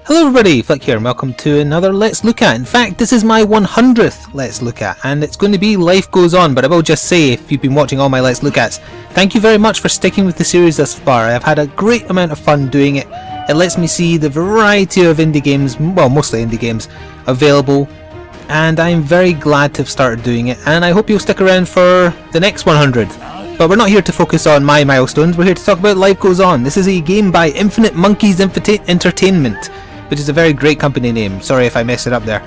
Hello everybody, Flik here and welcome to another Let's Look At. In fact, this is my 100th Let's Look At and it's going to be Life Goes On, but I will just say, if you've been watching all my Let's Look Ats, thank you very much for sticking with the series thus far. I've had a great amount of fun doing it. It lets me see the variety of indie games, well mostly indie games, available, and I'm very glad to have started doing it, and I hope you'll stick around for the next 100. But we're not here to focus on my milestones, we're here to talk about Life Goes On. This is a game by Infinite Monkeys Entertainment, which is a very great company name. Sorry if I messed it up there.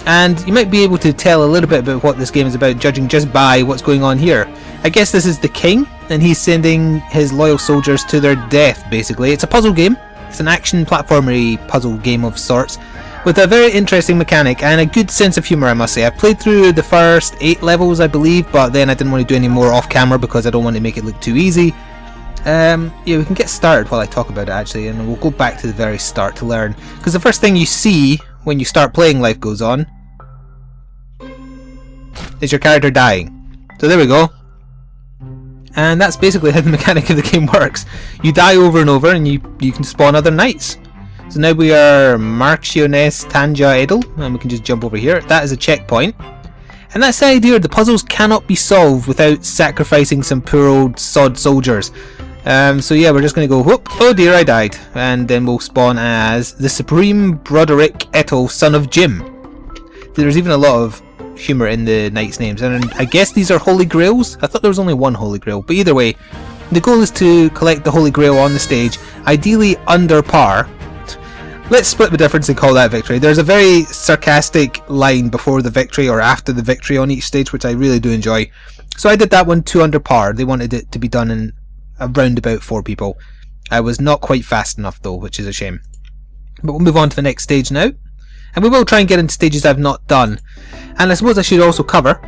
And you might be able to tell a little bit about what this game is about judging just by what's going on here. I guess this is the king, and he's sending his loyal soldiers to their death, basically. It's a puzzle game. It's an action platformery puzzle game of sorts, with a very interesting mechanic and a good sense of humour, I must say. I've played through the first 8 levels, I believe, but then I didn't want to do any more off camera because I don't want to make it look too easy. Yeah, we can get started while I talk about it actually, and we'll go back to the very start to learn. Because the first thing you see when you start playing Life Goes On is your character dying. So there we go. And that's basically how the mechanic of the game works. You die over and over and you can spawn other knights. So now we are Marchioness Tanja Edel, and we can just jump over here. That is a checkpoint. And that's the idea, the puzzles cannot be solved without sacrificing some poor old sod soldiers. So yeah, we're just going to go, whoop, oh dear, I died. And then we'll spawn as the Supreme Broderick Ettel, son of Jim. There's even a lot of humour in the knights' names. And I guess these are Holy Grails? I thought there was only one Holy Grail. But either way, the goal is to collect the Holy Grail on the stage, ideally under par. Let's split the difference and call that victory. There's a very sarcastic line before the victory or after the victory on each stage, which I really do enjoy. So I did that one 2 under par. They wanted it to be done in around about 4 people. I was not quite fast enough though, which is a shame. But we'll move on to the next stage now. And we will try and get into stages I've not done. And I suppose I should also cover,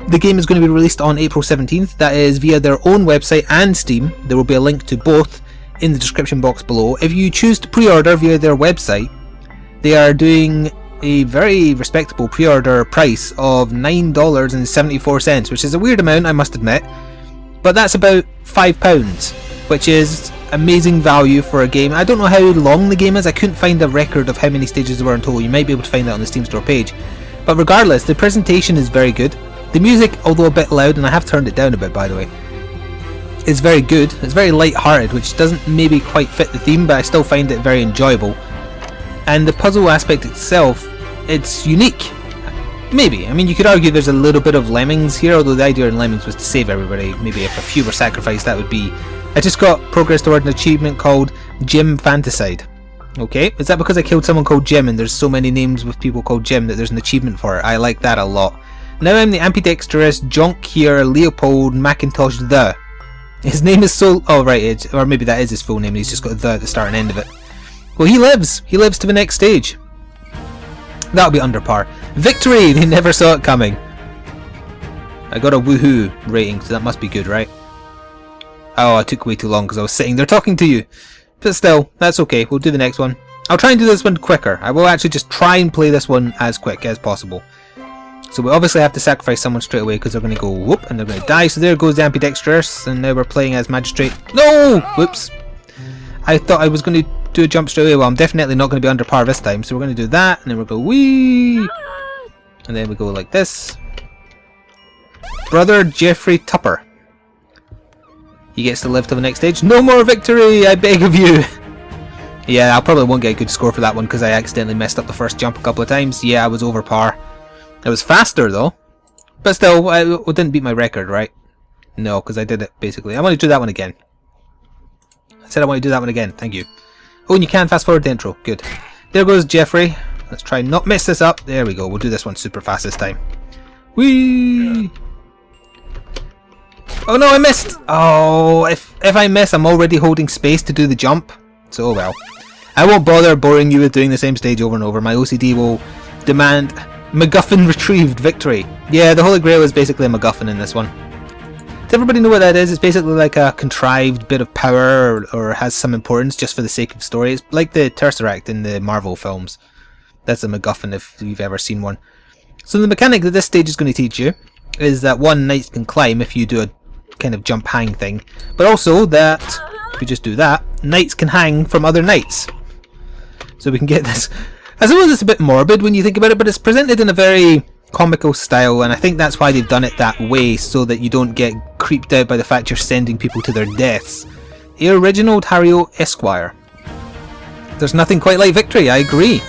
the game is going to be released on April 17th. That is via their own website and Steam. There will be a link to both in the description box below. If you choose to pre-order via their website, they are doing a very respectable pre-order price of $9.74, which is a weird amount, I must admit, but that's about £5, which is amazing value for a game. I don't know how long the game is. I couldn't find a record of how many stages there were in total. You might be able to find that on the Steam store page, but regardless, the presentation is very good. The music, although a bit loud, and I have turned it down a bit by the way, is very good. It's very light-hearted, which doesn't maybe quite fit the theme, but I still find it very enjoyable. And the puzzle aspect itself, it's unique. Maybe. I mean, you could argue there's a little bit of Lemmings here, although the idea in Lemmings was to save everybody. Maybe if a few were sacrificed, that would be... I just got progress toward an achievement called Jim Fanticide. Okay, is that because I killed someone called Jim and there's so many names with people called Jim that there's an achievement for it? I like that a lot. Now I'm the ambidextrous Jonquier Leopold Macintosh the. His name is so... oh right, or maybe that is his full name and he's just got the at the start and end of it. Well, he lives! He lives to the next stage. That'll be under par. Victory! They never saw it coming. I got a woohoo rating, so that must be good, right? Oh, I took way too long because I was sitting there talking to you. But still, that's okay. We'll do the next one. I'll try and do this one quicker. I will actually just try and play this one as quick as possible. So we obviously have to sacrifice someone straight away because they're going to go whoop and they're going to die. So there goes the ambidextrous, and now we're playing as magistrate. No! Whoops. I thought I was going to do a jump straight away. Well, I'm definitely not going to be under par this time. So we're going to do that, and then we'll go wee, and then we go like this. Brother Jeffrey Tupper. He gets to live to the next stage. No more victory, I beg of you. Yeah, I probably won't get a good score for that one because I accidentally messed up the first jump a couple of times. Yeah, I was over par. It was faster though, but still, I didn't beat my record, right? No, because I did it basically. I want to do that one again. I said I want to do that one again. Thank you. Oh, and you can fast forward the intro. Good. There goes Jeffrey. Let's try and not mess this up. There we go. We'll do this one super fast this time. Whee! Oh no, I missed! Oh, if I miss, I'm already holding space to do the jump. So, oh well. I won't bother boring you with doing the same stage over and over. My OCD will demand MacGuffin retrieved victory. Yeah, the Holy Grail is basically a MacGuffin in this one. Does everybody know what that is? It's basically like a contrived bit of power or has some importance just for the sake of story. It's like the Tesseract in the Marvel films. That's a MacGuffin if you've ever seen one. So the mechanic that this stage is going to teach you is that one, knights can climb if you do a kind of jump hang thing, but also that if we just do that, knights can hang from other knights. so we can get this. I suppose it's a bit morbid when you think about it, but it's presented in a very comical style, and I think that's why they've done it that way, so that you don't get creeped out by the fact you're sending people to their deaths. The original Tario Esquire. There's nothing quite like victory, I agree.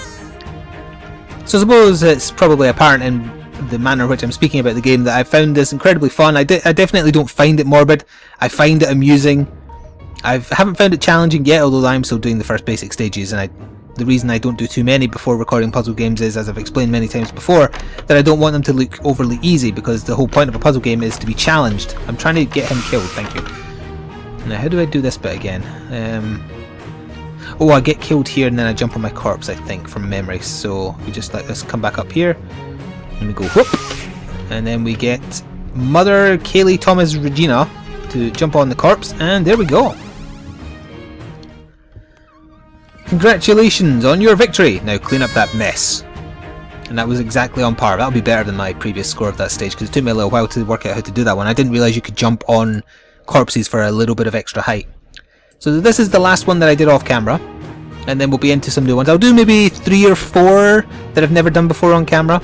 So I suppose it's probably apparent in the manner in which I'm speaking about the game that I found this incredibly fun. I definitely don't find it morbid. I find it amusing. I haven't found it challenging yet, although I'm still doing the first basic stages, and the reason I don't do too many before recording puzzle games is, as I've explained many times before, that I don't want them to look overly easy, because the whole point of a puzzle game is to be challenged. I'm trying to get him killed, thank you. Now how do I do this bit again? Oh, I get killed here and then I jump on my corpse, I think, from memory. So we just let this come back up here, and we go whoop, and then we get Mother Kaylee Thomas Regina to jump on the corpse, and there we go. Congratulations on your victory! Now clean up that mess. And that was exactly on par. That'll be better than my previous score of that stage, because it took me a little while to work out how to do that one. I didn't realise you could jump on corpses for a little bit of extra height. So this is the last one that I did off camera, and then we'll be into some new ones. I'll do maybe 3 or 4 that I've never done before on camera.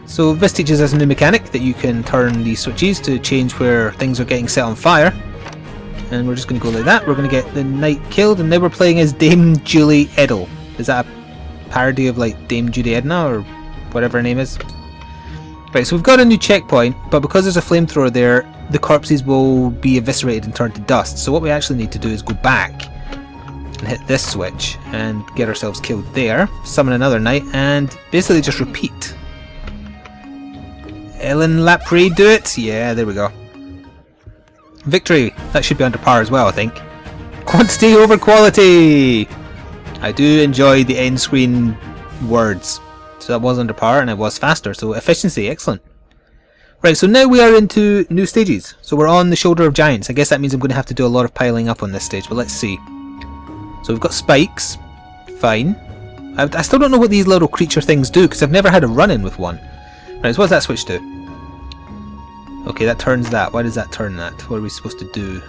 So this teaches us a new mechanic, that you can turn these switches to change where things are getting set on fire. And we're just going to go like that. We're going to get the knight killed, and now we're playing as Dame Julie Edel. Is that a parody of like Dame Judy Edna or whatever her name is? Right, so we've got a new checkpoint, but because there's a flamethrower there, the corpses will be eviscerated and turned to dust. So what we actually need to do is go back and hit this switch and get ourselves killed there, summon another knight, and basically just repeat. Ellen Lapre, do it? Yeah, there we go. Victory! That should be under par as well, I think. Quantity over quality! I do enjoy the end screen words. So that was under par and it was faster, so efficiency, excellent. Right, so now we are into new stages. So we're on the Shoulder of Giants. I guess that means I'm going to have to do a lot of piling up on this stage, but let's see. So we've got spikes. Fine. I still don't know what these little creature things do, because I've never had a run-in with one. Right, so what's that switch do? Okay, that turns that. Why does that turn that? What are we supposed to do?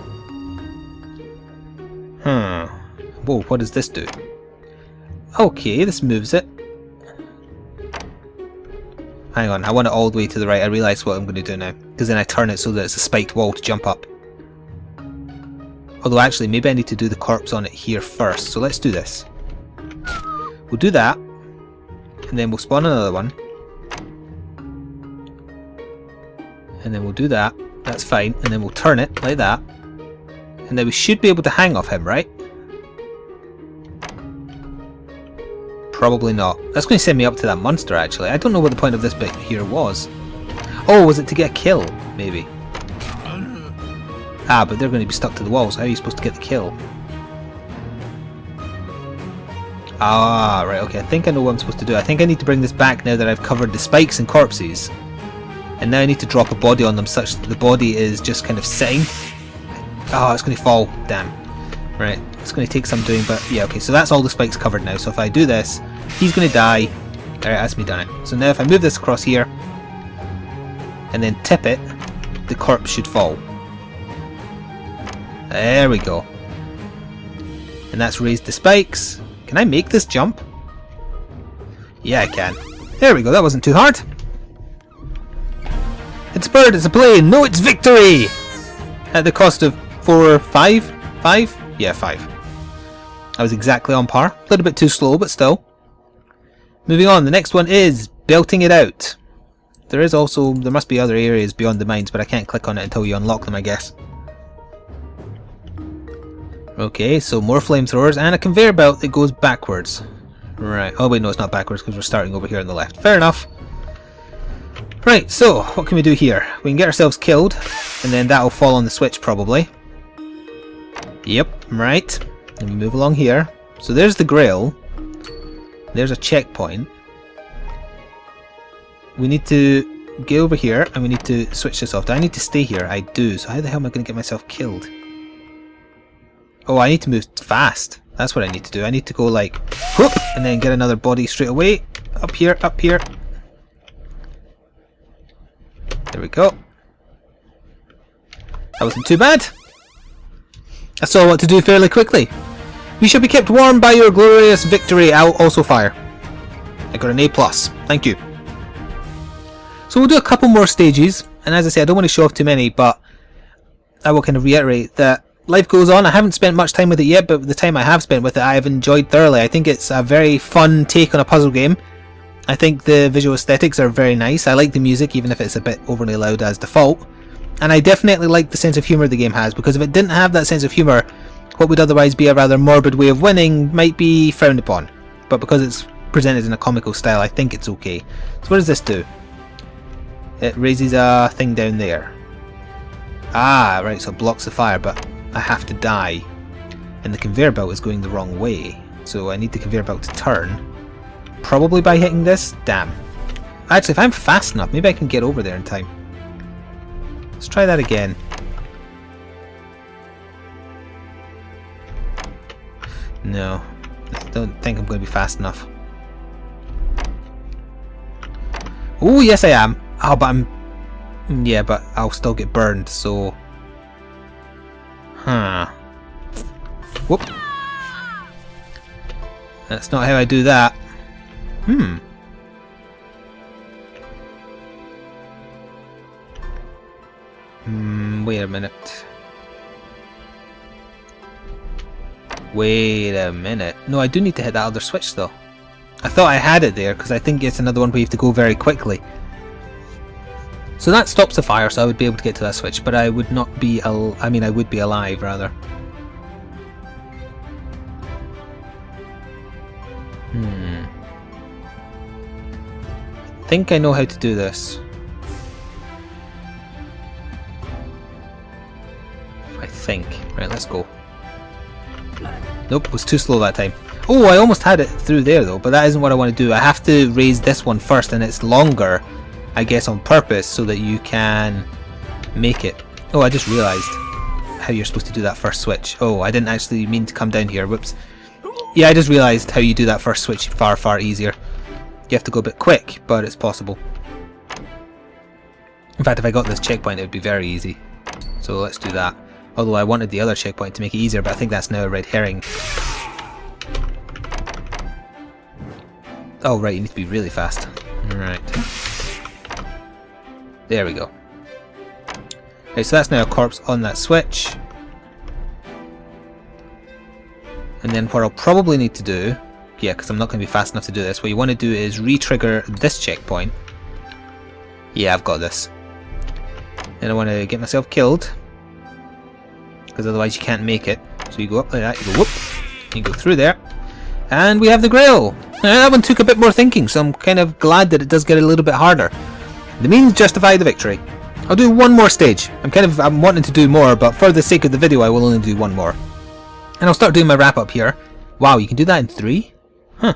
Whoa, what does this do? Okay, this moves it. Hang on, I want it all the way to the right. I realise what I'm going to do now. Because then I turn it so that it's a spiked wall to jump up. Although actually, maybe I need to do the corpse on it here first. So let's do this. We'll do that. And then we'll spawn another one. And then we'll do that. That's fine. And then we'll turn it like that. And then we should be able to hang off him, right? Probably not. That's going to send me up to that monster, actually. I don't know what the point of this bit here was. Oh, was it to get a kill? Maybe. Ah, but they're going to be stuck to the walls. How are you supposed to get the kill? Ah, right, okay. I think I know what I'm supposed to do. I think I need to bring this back now that I've covered the spikes and corpses. And now I need to drop a body on them such that the body is just kind of sitting. Oh, it's going to fall. Damn. Right. It's going to take some doing, but yeah, okay. So that's all the spikes covered now. So if I do this, he's going to die. Alright, that's me done it. So now if I move this across here, and then tip it, the corpse should fall. There we go. And that's raised the spikes. Can I make this jump? Yeah, I can. There we go. That wasn't too hard. It's a bird, it's a plane. No, it's victory! At the cost of 4, 5? 5? Yeah, 5. I was exactly on par. A little bit too slow, but still. Moving on, the next one is belting it out. There must be other areas beyond the mines, but I can't click on it until you unlock them, I guess. Okay, so more flamethrowers and a conveyor belt that goes backwards. Right, oh wait, no, it's not backwards because we're starting over here on the left. Fair enough. Right, so what can we do here? We can get ourselves killed, and then that'll fall on the switch probably. Yep, right. And we move along here. So there's the grail. There's a checkpoint. We need to get over here, and we need to switch this off. Do I need to stay here? I do. So how the hell am I going to get myself killed? Oh, I need to move fast. That's what I need to do. I need to go like, whoop, and then get another body straight away. Up here, up here. There we go. That wasn't too bad. I saw what to do fairly quickly. You shall be kept warm by your glorious victory. I'll also fire. I got an A+. Thank you. So we'll do a couple more stages, and as I say, I don't want to show off too many, but I will kind of reiterate that life goes on. I haven't spent much time with it yet, but the time I have spent with it, I have enjoyed thoroughly. I think it's a very fun take on a puzzle game. I think the visual aesthetics are very nice. I like the music, even if it's a bit overly loud as default. And I definitely like the sense of humour the game has, because if it didn't have that sense of humour, what would otherwise be a rather morbid way of winning might be frowned upon. But because it's presented in a comical style, I think it's okay. So what does this do? It raises a thing down there. Ah, right, so it blocks the fire, but I have to die. And the conveyor belt is going the wrong way. So I need the conveyor belt to turn. Probably by hitting this? Damn. Actually, if I'm fast enough, maybe I can get over there in time. Let's try that again. No, I don't think I'm going to be fast enough. Oh, yes I am. Oh, but I'm... Yeah, but I'll still get burned, so... Huh. Whoop. That's not how I do that. Wait a minute. Wait a minute. No, I do need to hit that other switch though. I thought I had it there because I think it's another one where you have to go very quickly. So that stops the fire, so I would be able to get to that switch, but I would not be I would be alive rather. I think I know how to do this. I think. Right, let's go. Nope, it was too slow that time. Oh, I almost had it through there though, but that isn't what I want to do. I have to raise this one first, and it's longer, I guess on purpose, so that you can make it. Oh, I just realised how you're supposed to do that first switch. Oh, I didn't actually mean to come down here. Whoops. Yeah, I just realised how you do that first switch far, far easier. You have to go a bit quick, but it's possible. In fact, if I got this checkpoint, it would be very easy. So let's do that. Although I wanted the other checkpoint to make it easier, but I think that's now a red herring. Oh right, you need to be really fast. Right. There we go. Okay, so that's now a corpse on that switch. And then what I'll probably need to do, yeah, because I'm not going to be fast enough to do this, what you want to do is re-trigger this checkpoint. Yeah, I've got this. Then I want to get myself killed, because otherwise you can't make it. So you go up like that, you go whoop, you go through there, and we have the grail. Now that one took a bit more thinking, so I'm kind of glad that it does get a little bit harder. The means justify the victory. I'll do one more stage. I'm wanting to do more, but for the sake of the video I will only do one more. And I'll start doing my wrap up here. Wow, you can do that in 3? Huh.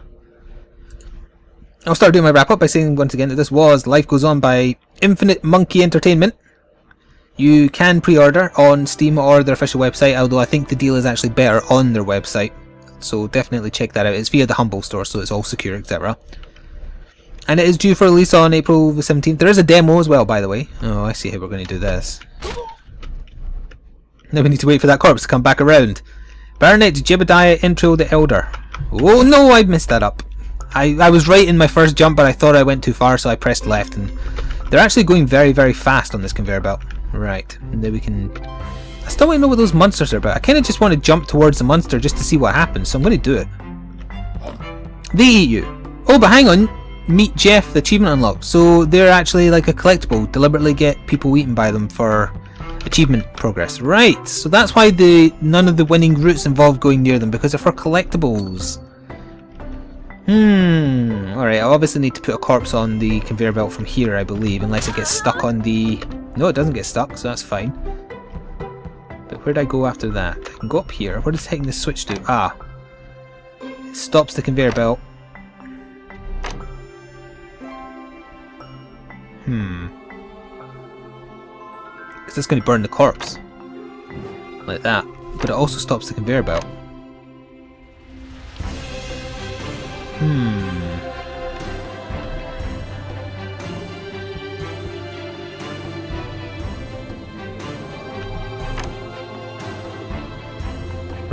I'll start doing my wrap up by saying once again that this was Life Goes On by Infinite Monkey Entertainment. You can pre-order on Steam or their official website, although I think the deal is actually better on their website. So definitely check that out. It's via the Humble store, so it's all secure, etc. And it is due for release on April the 17th. There is a demo as well, by the way. Oh, I see how we're going to do this. Now we need to wait for that corpse to come back around. Baronet Jebediah Intro the Elder. Oh no, I messed that up. I was right in my first jump, but I thought I went too far, so I pressed left. And they're actually going very, very fast on this conveyor belt. Right, and then we can... I still want to know what those monsters are about. I kind of just want to jump towards the monster just to see what happens, so I'm going to do it. They eat you. Oh, but hang on. Meet Jeff, the achievement unlocked. So they're actually like a collectible. Deliberately get people eaten by them for achievement progress. Right, so that's why none of the winning routes involve going near them, because they're for collectibles. Alright, I obviously need to put a corpse on the conveyor belt from here, I believe, unless it gets stuck on the... No, it doesn't get stuck, so that's fine. But where do I go after that? I can go up here. What does hitting the switch do? Ah. It stops the conveyor belt. Because it's going to burn the corpse. Like that. But it also stops the conveyor belt.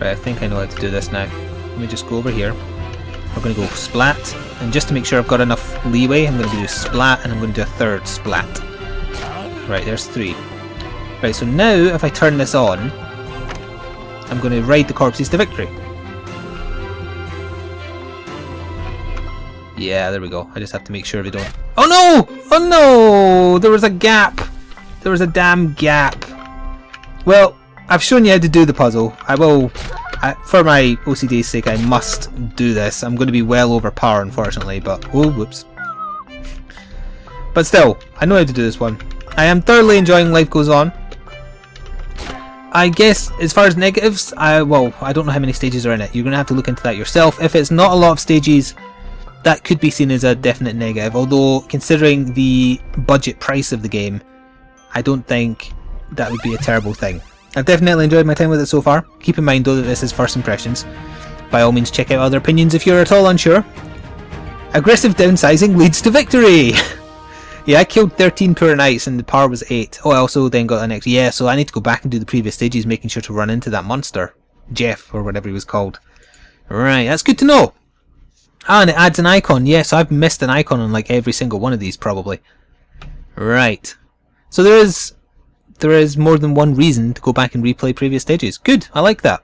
Right, I think I know how to do this now. Let me just go over here. We're going to go splat, and just to make sure I've got enough leeway, I'm going to do splat, and I'm going to do a third splat. Right, there's 3. Right, so now if I turn this on, I'm going to ride the corpses to victory. Yeah, there we go. I just have to make sure they don't... Oh no! Oh no! There was a gap! There was a damn gap. Well, I've shown you how to do the puzzle. I will... for my OCD's sake, I must do this. I'm going to be well over par, unfortunately, but... Oh, whoops. But still, I know how to do this one. I am thoroughly enjoying Life Goes On. I guess, as far as negatives, I don't know how many stages are in it. You're going to have to look into that yourself. If it's not a lot of stages, that could be seen as a definite negative. Although, considering the budget price of the game, I don't think that would be a terrible thing. I've definitely enjoyed my time with it so far. Keep in mind though that this is first impressions. By all means check out other opinions if you're at all unsure. Aggressive downsizing leads to victory! Yeah, I killed 13 poor knights and the power was 8. Oh, I also then got an extra... Yeah, so I need to go back and do the previous stages, making sure to run into that monster. Jeff, or whatever he was called. Right, that's good to know. Ah, and it adds an icon. Yes, I've missed an icon on like every single one of these probably. Right. So there is more than one reason to go back and replay previous stages. Good, I like that.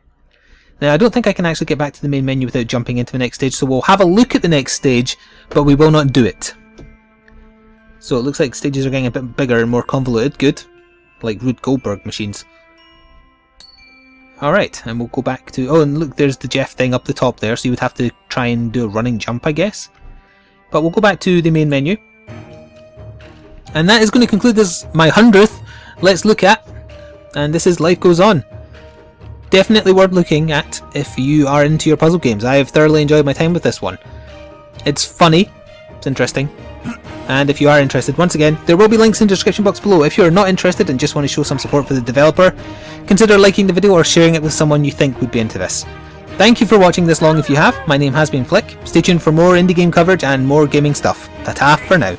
Now I don't think I can actually get back to the main menu without jumping into the next stage, so we'll have a look at the next stage, but we will not do it. So it looks like stages are getting a bit bigger and more convoluted. Good. Like Rube Goldberg machines. Alright, and we'll go back to... Oh, and look, there's the Jeff thing up the top there, so you would have to try and do a running jump, I guess. But we'll go back to the main menu. And that is going to conclude this, my 100th Let's Look At. And this is Life Goes On. Definitely worth looking at if you are into your puzzle games. I have thoroughly enjoyed my time with this one. It's funny. It's interesting. And if you are interested, once again, there will be links in the description box below. If you are not interested and just want to show some support for the developer, consider liking the video or sharing it with someone you think would be into this. Thank you for watching this long if you have. My name has been Flik. Stay tuned for more indie game coverage and more gaming stuff. Ta-ta for now.